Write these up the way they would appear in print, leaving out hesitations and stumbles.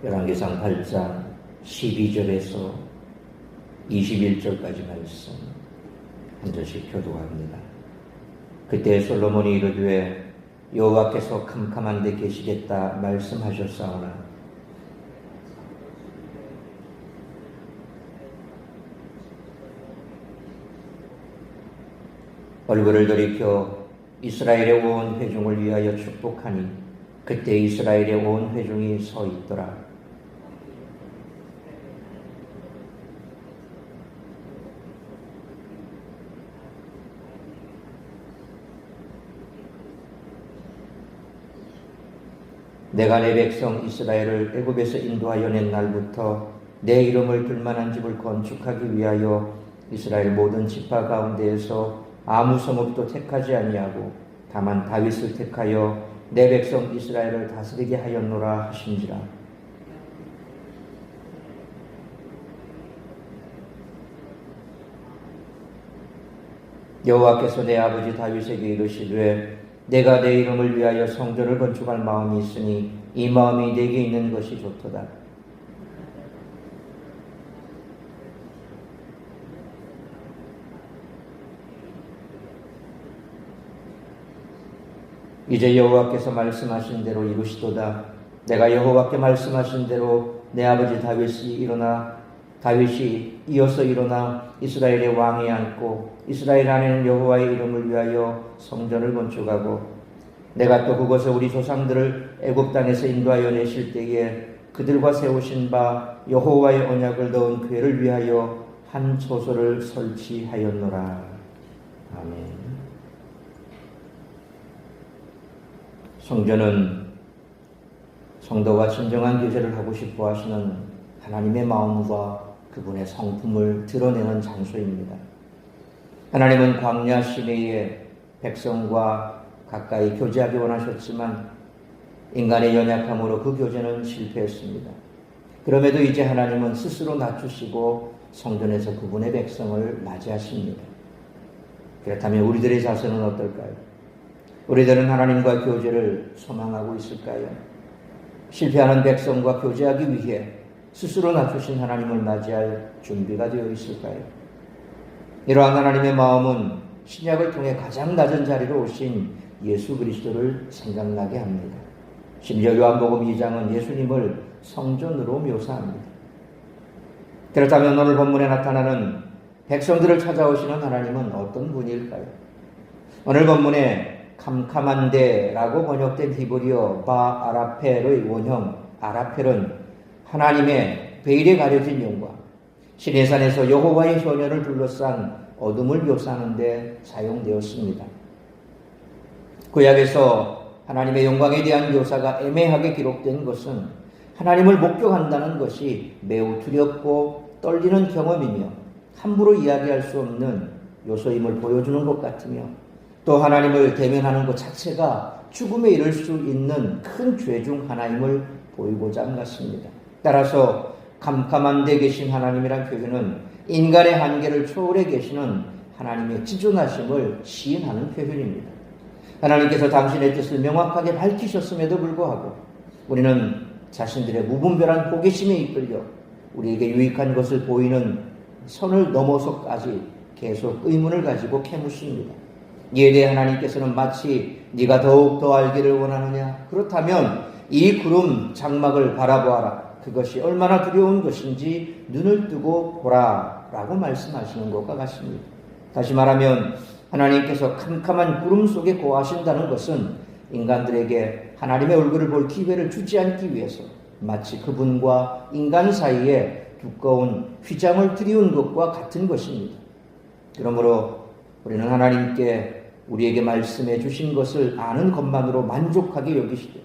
열왕기상 8장 12절에서 21절까지 말씀 한 절씩 교독합니다. 그때 솔로몬이 이르되 여호와께서 캄캄한 데 계시겠다 말씀하셨사오나 얼굴을 돌이켜 이스라엘의 온 회중을 위하여 축복하니 그때 이스라엘의 온 회중이 서 있더라. 내가 내 백성 이스라엘을 애굽에서 인도하여 낸 날부터 내 이름을 둘만한 집을 건축하기 위하여 이스라엘 모든 지파 가운데에서 아무 성읍도 택하지 아니하고 다만 다윗을 택하여 내 백성 이스라엘을 다스리게 하였노라 하신지라. 여호와께서 내 아버지 다윗에게 이르시되 내가 내 이름을 위하여 성전을 건축할 마음이 있으니 이 마음이 내게 있는 것이 좋도다. 이제 여호와께서 말씀하신 대로 이루시도다. 내가 여호와께 말씀하신 대로 내 아버지 다윗이 이어서 일어나 이스라엘의 왕이 앉고 이스라엘 안에는 여호와의 이름을 위하여 성전을 건축하고 내가 또 그곳에 우리 조상들을 애굽 땅에서 인도하여 내실 때에 그들과 세우신 바 여호와의 언약을 넣은 궤를 위하여 한 처소를 설치하였노라. 아멘. 성전은 성도가 진정한 교제를 하고 싶어 하시는 하나님의 마음과 그분의 성품을 드러내는 장소입니다. 하나님은 광야 시내에 백성과 가까이 교제하기 원하셨지만 인간의 연약함으로 그 교제는 실패했습니다. 그럼에도 이제 하나님은 스스로 낮추시고 성전에서 그분의 백성을 맞이하십니다. 그렇다면 우리들의 자세는 어떨까요? 우리들은 하나님과 교제를 소망하고 있을까요? 실패하는 백성과 교제하기 위해 스스로 낮추신 하나님을 맞이할 준비가 되어 있을까요? 이러한 하나님의 마음은 신약을 통해 가장 낮은 자리로 오신 예수 그리스도를 생각나게 합니다. 심지어 요한복음 2장은 예수님을 성전으로 묘사합니다. 그렇다면 오늘 본문에 나타나는 백성들을 찾아오시는 하나님은 어떤 분일까요? 오늘 본문에 캄캄한데라고 번역된 히브리어 바 아라펠의 원형 아라펠은 하나님의 베일에 가려진 영광, 시내산에서 여호와의 현현을 둘러싼 어둠을 묘사하는 데 사용되었습니다. 구약에서 하나님의 영광에 대한 묘사가 애매하게 기록된 것은 하나님을 목격한다는 것이 매우 두렵고 떨리는 경험이며 함부로 이야기할 수 없는 요소임을 보여주는 것 같으며 또 하나님을 대면하는 것 자체가 죽음에 이를 수 있는 큰 죄 중 하나임을 보이고자 한 것입니다. 따라서 캄캄한 데 계신 하나님이란 표현은 인간의 한계를 초월해 계시는 하나님의 지존하심을 시인하는 표현입니다. 하나님께서 당신의 뜻을 명확하게 밝히셨음에도 불구하고 우리는 자신들의 무분별한 호기심에 이끌려 우리에게 유익한 것을 보이는 선을 넘어서까지 계속 의문을 가지고 캐묻습니다. 이에 대해 하나님께서는 마치 네가 더욱 더 알기를 원하느냐? 그렇다면 이 구름 장막을 바라보아라. 그것이 얼마나 두려운 것인지 눈을 뜨고 보라 라고 말씀하시는 것과 같습니다. 다시 말하면 하나님께서 캄캄한 구름 속에 거하신다는 것은 인간들에게 하나님의 얼굴을 볼 기회를 주지 않기 위해서 마치 그분과 인간 사이에 두꺼운 휘장을 들이운 것과 같은 것입니다. 그러므로 우리는 하나님께 우리에게 말씀해 주신 것을 아는 것만으로 만족하게 여기시되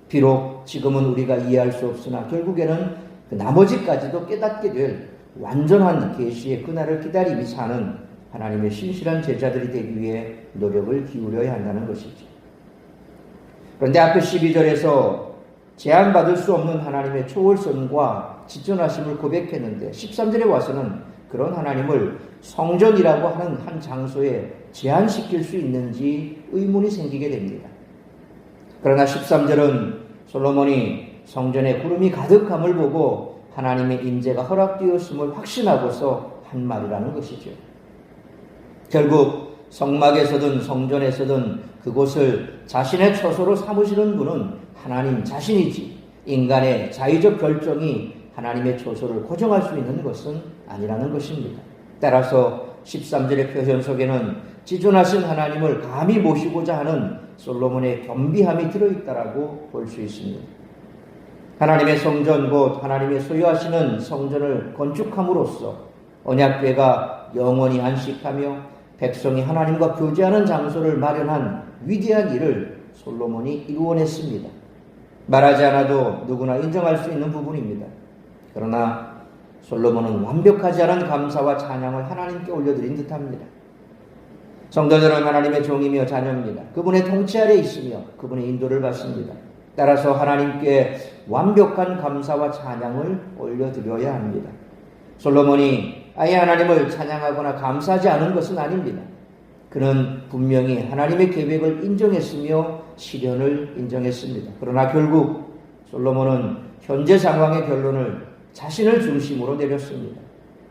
비록 지금은 우리가 이해할 수 없으나 결국에는 그 나머지까지도 깨닫게 될 완전한 계시의 그날을 기다리며 사는 하나님의 신실한 제자들이 되기 위해 노력을 기울여야 한다는 것이죠. 그런데 앞에 12절에서 제한받을 수 없는 하나님의 초월성과 지존하심을 고백했는데 13절에 와서는 그런 하나님을 성전이라고 하는 한 장소에 제한시킬 수 있는지 의문이 생기게 됩니다. 그러나 13절은 솔로몬이 성전에 구름이 가득함을 보고 하나님의 임재가 허락되었음을 확신하고서 한 말이라는 것이죠. 결국 성막에서든 성전에서든 그곳을 자신의 처소로 삼으시는 분은 하나님 자신이지 인간의 자의적 결정이 하나님의 처소를 고정할 수 있는 것은 아니라는 것입니다. 따라서 13절의 표현 속에는 지존하신 하나님을 감히 모시고자 하는 솔로몬의 겸비함이 들어있다라고 볼 수 있습니다. 하나님의 성전 곧 하나님의 소유하시는 성전을 건축함으로써 언약궤가 영원히 안식하며 백성이 하나님과 교제하는 장소를 마련한 위대한 일을 솔로몬이 이루어냈습니다. 말하지 않아도 누구나 인정할 수 있는 부분입니다. 그러나 솔로몬은 완벽하지 않은 감사와 찬양을 하나님께 올려드린 듯합니다. 성도들은 하나님의 종이며 자녀입니다. 그분의 통치 아래 있으며 그분의 인도를 받습니다. 따라서 하나님께 완벽한 감사와 찬양을 올려드려야 합니다. 솔로몬이 아예 하나님을 찬양하거나 감사하지 않은 것은 아닙니다. 그는 분명히 하나님의 계획을 인정했으며 실현을 인정했습니다. 그러나 결국 솔로몬은 현재 상황의 결론을 자신을 중심으로 내렸습니다.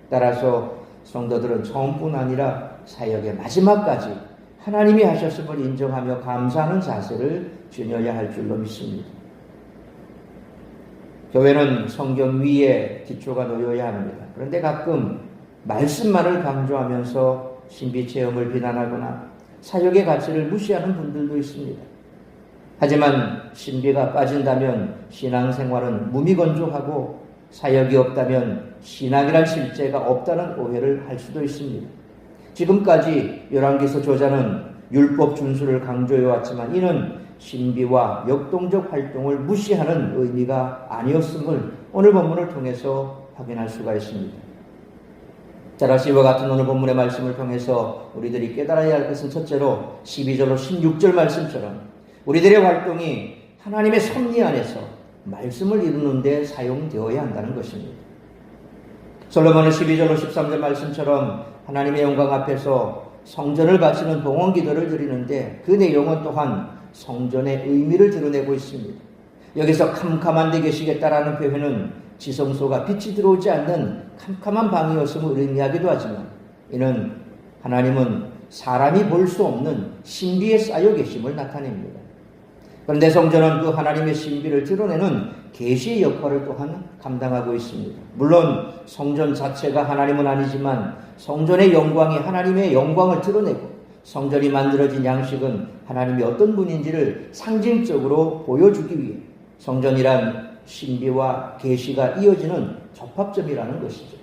따라서 성도들은 처음뿐 아니라 사역의 마지막까지 하나님이 하셨음을 인정하며 감사하는 자세를 지녀야 할 줄로 믿습니다. 교회는 성경 위에 기초가 놓여야 합니다. 그런데 가끔 말씀만을 강조하면서 신비 체험을 비난하거나 사역의 가치를 무시하는 분들도 있습니다. 하지만 신비가 빠진다면 신앙생활은 무미건조하고 사역이 없다면 신학이란 실제가 없다는 오해를 할 수도 있습니다. 지금까지 열왕기서 저자는 율법 준수를 강조해왔지만 이는 신비와 역동적 활동을 무시하는 의미가 아니었음을 오늘 본문을 통해서 확인할 수가 있습니다. 따라서 이와 같은 오늘 본문의 말씀을 통해서 우리들이 깨달아야 할 것은 첫째로 12절로 16절 말씀처럼 우리들의 활동이 하나님의 섭리 안에서 말씀을 이루는 데 사용되어야 한다는 것입니다. 솔로몬은 12절로 13절 말씀처럼 하나님의 영광 앞에서 성전을 바치는 봉헌 기도를 드리는데 그 내용은 또한 성전의 의미를 드러내고 있습니다. 여기서 캄캄한 데 계시겠다라는 표현은 지성소가 빛이 들어오지 않는 캄캄한 방이었음을 의미하기도 하지만 이는 하나님은 사람이 볼 수 없는 신비에 쌓여 계심을 나타냅니다. 그런데 성전은 그 하나님의 신비를 드러내는 계시의 역할을 또한 감당하고 있습니다. 물론 성전 자체가 하나님은 아니지만 성전의 영광이 하나님의 영광을 드러내고 성전이 만들어진 양식은 하나님이 어떤 분인지를 상징적으로 보여주기 위해 성전이란 신비와 계시가 이어지는 접합점이라는 것이죠.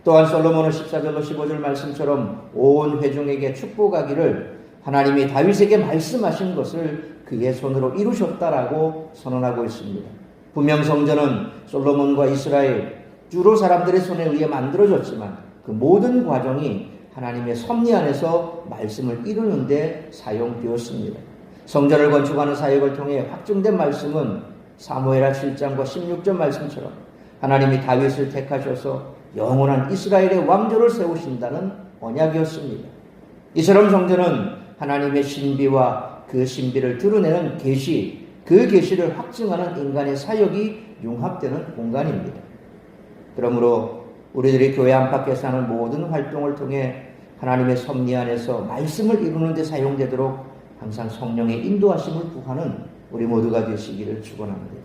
또한 솔로몬은 14절로 15절 말씀처럼 온 회중에게 축복하기를 하나님이 다윗에게 말씀하신 것을 그의 손으로 이루셨다라고 선언하고 있습니다. 분명 성전은 솔로몬과 이스라엘 주로 사람들의 손에 의해 만들어졌지만 그 모든 과정이 하나님의 섭리 안에서 말씀을 이루는 데 사용되었습니다. 성전을 건축하는 사역을 통해 확증된 말씀은 사무엘하 7장과 16절 말씀처럼 하나님이 다윗을 택하셔서 영원한 이스라엘의 왕조를 세우신다는 언약이었습니다. 이처럼 성전은 하나님의 신비와 그 신비를 드러내는 계시, 그 계시를 확증하는 인간의 사역이 융합되는 공간입니다. 그러므로 우리들이 교회 안팎에서 하는 모든 활동을 통해 하나님의 섭리 안에서 말씀을 이루는 데 사용되도록 항상 성령의 인도하심을 구하는 우리 모두가 되시기를 축원합니다.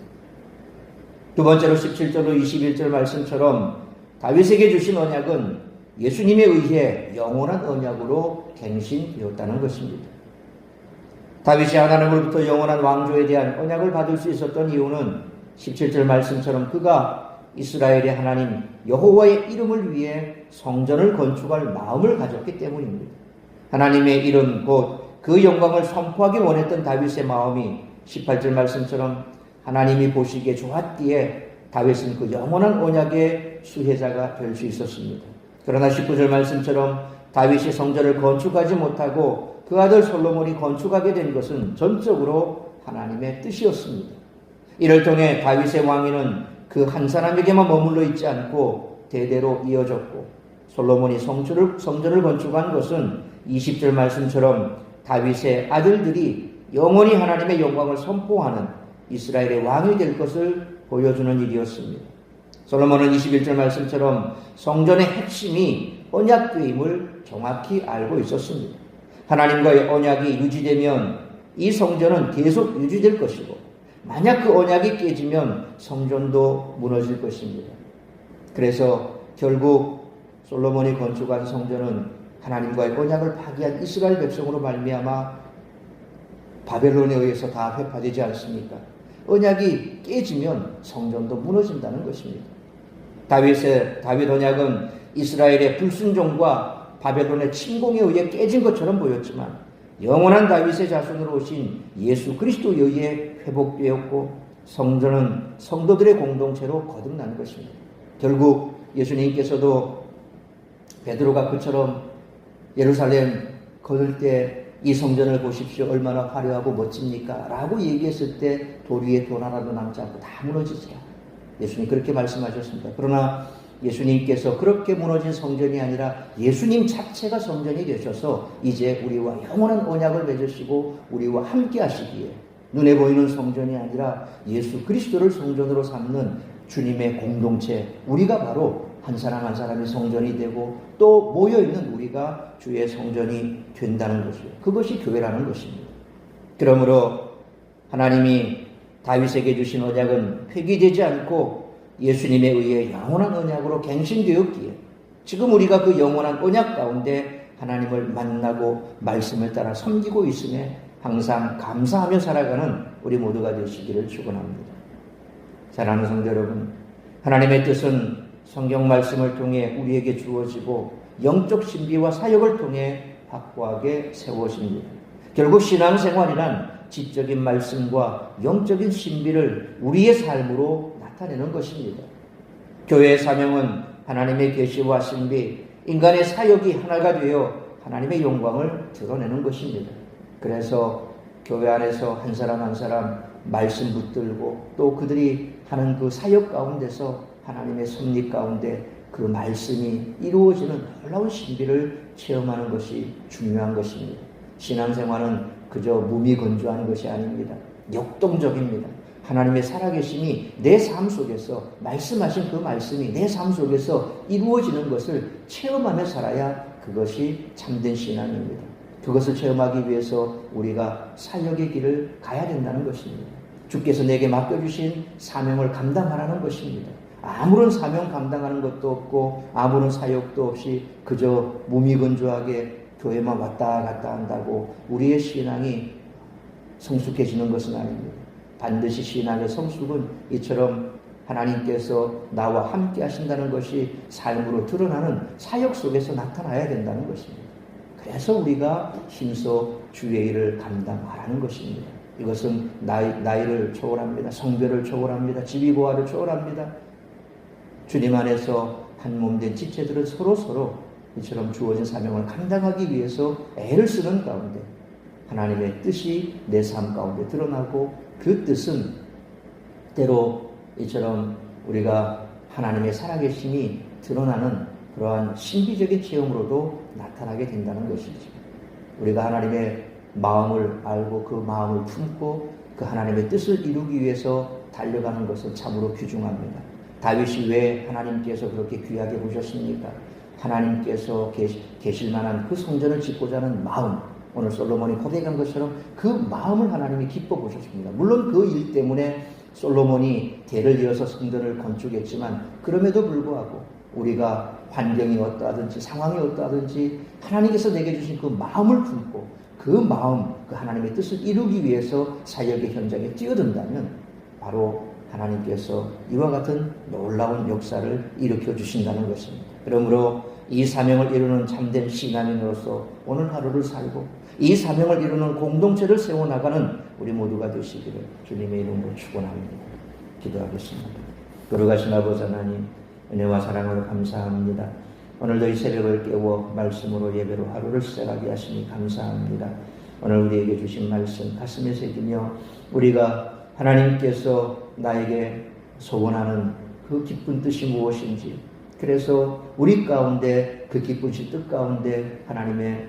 두 번째로 17절로 21절 말씀처럼 다윗에게 주신 언약은 예수님에 의해 영원한 언약으로 갱신되었다는 것입니다. 다윗이 하나님으로부터 영원한 왕조에 대한 언약을 받을 수 있었던 이유는 17절 말씀처럼 그가 이스라엘의 하나님 여호와의 이름을 위해 성전을 건축할 마음을 가졌기 때문입니다. 하나님의 이름 곧 그 영광을 선포하기 원했던 다윗의 마음이 18절 말씀처럼 하나님이 보시기에 좋았기에 다윗은 그 영원한 언약의 수혜자가 될 수 있었습니다. 그러나 19절 말씀처럼 다윗이 성전을 건축하지 못하고 그 아들 솔로몬이 건축하게 된 것은 전적으로 하나님의 뜻이었습니다. 이를 통해 다윗의 왕위는 그 한 사람에게만 머물러 있지 않고 대대로 이어졌고 솔로몬이 성전을 건축한 것은 20절 말씀처럼 다윗의 아들들이 영원히 하나님의 영광을 선포하는 이스라엘의 왕이 될 것을 보여주는 일이었습니다. 솔로몬은 21절 말씀처럼 성전의 핵심이 언약궤임을 정확히 알고 있었습니다. 하나님과의 언약이 유지되면 이 성전은 계속 유지될 것이고, 만약 그 언약이 깨지면 성전도 무너질 것입니다. 그래서 결국 솔로몬이 건축한 성전은 하나님과의 언약을 파기한 이스라엘 백성으로 말미암아 바벨론에 의해서 다 회파되지 않습니까? 언약이 깨지면 성전도 무너진다는 것입니다. 다윗 언약은 이스라엘의 불순종과 바벨론의 침공에 의해 깨진 것처럼 보였지만 영원한 다윗의 자손으로 오신 예수 그리스도에 의해 회복되었고 성전은 성도들의 공동체로 거듭난 것입니다. 결국 예수님께서도 베드로가 그처럼 예루살렘 걸을 때 이 성전을 보십시오. 얼마나 화려하고 멋집니까? 라고 얘기했을 때 돌 위에 돈 하나도 남지 않고 다 무너지더라. 예수님 그렇게 말씀하셨습니다. 그러나 예수님께서 그렇게 무너진 성전이 아니라 예수님 자체가 성전이 되셔서 이제 우리와 영원한 언약을 맺으시고 우리와 함께 하시기에 눈에 보이는 성전이 아니라 예수 그리스도를 성전으로 삼는 주님의 공동체, 우리가 바로 한 사람 한 사람이 성전이 되고 또 모여있는 우리가 주의 성전이 된다는 것이요. 그것이 교회라는 것입니다. 그러므로 하나님이 다윗에게 주신 언약은 폐기되지 않고 예수님에 의해 영원한 언약으로 갱신되었기에 지금 우리가 그 영원한 언약 가운데 하나님을 만나고 말씀을 따라 섬기고 있음에 항상 감사하며 살아가는 우리 모두가 되시기를 축원합니다. 사랑하는 성도 여러분, 하나님의 뜻은 성경 말씀을 통해 우리에게 주어지고 영적 신비와 사역을 통해 확고하게 세워집니다. 결국 신앙생활이란 지적인 말씀과 영적인 신비를 우리의 삶으로 나타내는 것입니다. 교회의 사명은 하나님의 계시와 신비, 인간의 사역이 하나가 되어 하나님의 영광을 드러내는 것입니다. 그래서 교회 안에서 한 사람 한 사람 말씀 붙들고 또 그들이 하는 그 사역 가운데서 하나님의 섭리 가운데 그 말씀이 이루어지는 놀라운 신비를 체험하는 것이 중요한 것입니다. 신앙생활은 그저 무미건조한 것이 아닙니다. 역동적입니다. 하나님의 살아계심이 내 삶 속에서 말씀하신 그 말씀이 내 삶 속에서 이루어지는 것을 체험하며 살아야 그것이 참된 신앙입니다. 그것을 체험하기 위해서 우리가 사역의 길을 가야 된다는 것입니다. 주께서 내게 맡겨주신 사명을 감당하라는 것입니다. 아무런 사명 감당하는 것도 없고 아무런 사역도 없이 그저 무미건조하게 교회만 왔다 갔다 한다고 우리의 신앙이 성숙해지는 것은 아닙니다. 반드시 신앙의 성숙은 이처럼 하나님께서 나와 함께 하신다는 것이 삶으로 드러나는 사역 속에서 나타나야 된다는 것입니다. 그래서 우리가 힘써 주의 일을 감당하라는 것입니다. 이것은 나이를 초월합니다. 성별을 초월합니다. 지위고하를 초월합니다. 주님 안에서 한 몸 된 지체들은 서로 이처럼 주어진 사명을 감당하기 위해서 애를 쓰는 가운데 하나님의 뜻이 내 삶 가운데 드러나고 그 뜻은 때로 이처럼 우리가 하나님의 살아계심이 드러나는 그러한 신비적인 체험으로도 나타나게 된다는 것이죠. 우리가 하나님의 마음을 알고 그 마음을 품고 그 하나님의 뜻을 이루기 위해서 달려가는 것은 참으로 귀중합니다. 다윗이 왜 하나님께서 그렇게 귀하게 보셨습니까? 하나님께서 계실 만한 그 성전을 짓고자 하는 마음, 오늘 솔로몬이 고백한 것처럼 그 마음을 하나님이 기뻐 보셨습니다. 물론 그 일 때문에 솔로몬이 대를 이어서 성전을 건축했지만 그럼에도 불구하고 우리가 환경이 어떠하든지 상황이 어떠하든지 하나님께서 내게 주신 그 마음을 품고 그 마음, 그 하나님의 뜻을 이루기 위해서 사역의 현장에 뛰어든다면 바로 하나님께서 이와 같은 놀라운 역사를 일으켜 주신다는 것입니다. 그러므로 이 사명을 이루는 참된 신앙인으로서 오늘 하루를 살고 이 사명을 이루는 공동체를 세워나가는 우리 모두가 되시기를 주님의 이름으로 축원합니다. 기도하겠습니다. 거룩하신 아버지 하나님, 은혜와 사랑으로 감사합니다. 오늘도 이 새벽을 깨워 말씀으로 예배로 하루를 시작하게 하시니 감사합니다. 오늘 우리에게 주신 말씀 가슴에 새기며 우리가 하나님께서 나에게 소원하는 그 기쁜 뜻이 무엇인지, 그래서 우리 가운데 그 기쁘신 뜻 가운데 하나님의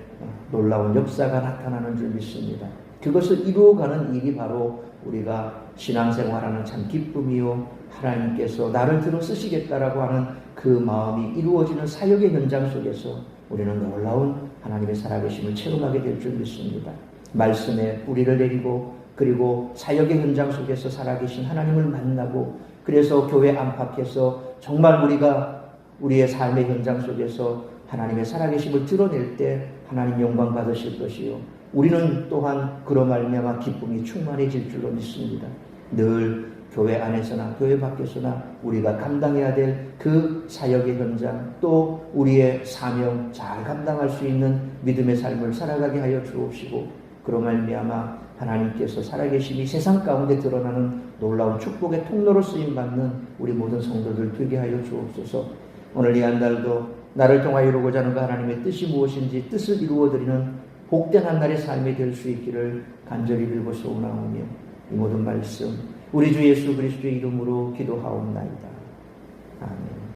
놀라운 역사가 나타나는 줄 믿습니다. 그것을 이루어가는 일이 바로 우리가 신앙생활하는 참 기쁨이요, 하나님께서 나를 들어 쓰시겠다라고 하는 그 마음이 이루어지는 사역의 현장 속에서 우리는 놀라운 하나님의 살아계심을 체험하게 될 줄 믿습니다. 말씀에 뿌리를 내리고 그리고 사역의 현장 속에서 살아계신 하나님을 만나고, 그래서 교회 안팎에서 정말 우리가 우리의 삶의 현장 속에서 하나님의 살아계심을 드러낼 때 하나님 영광 받으실 것이요, 우리는 또한 그로 말미암아 기쁨이 충만해질 줄로 믿습니다. 늘 교회 안에서나 교회 밖에서나 우리가 감당해야 될 그 사역의 현장, 또 우리의 사명 잘 감당할 수 있는 믿음의 삶을 살아가게 하여 주옵시고, 그로 말미암아 하나님께서 살아계심이 세상 가운데 드러나는 놀라운 축복의 통로로 쓰임받는 우리 모든 성도들 되게 하여 주옵소서. 오늘 이 한 달도 나를 통하여 이루고자 하는 그 하나님의 뜻이 무엇인지 뜻을 이루어드리는 복된 한 날의 삶이 될 수 있기를 간절히 빌고 소원하오며, 이 모든 말씀 우리 주 예수 그리스도의 이름으로 기도하옵나이다.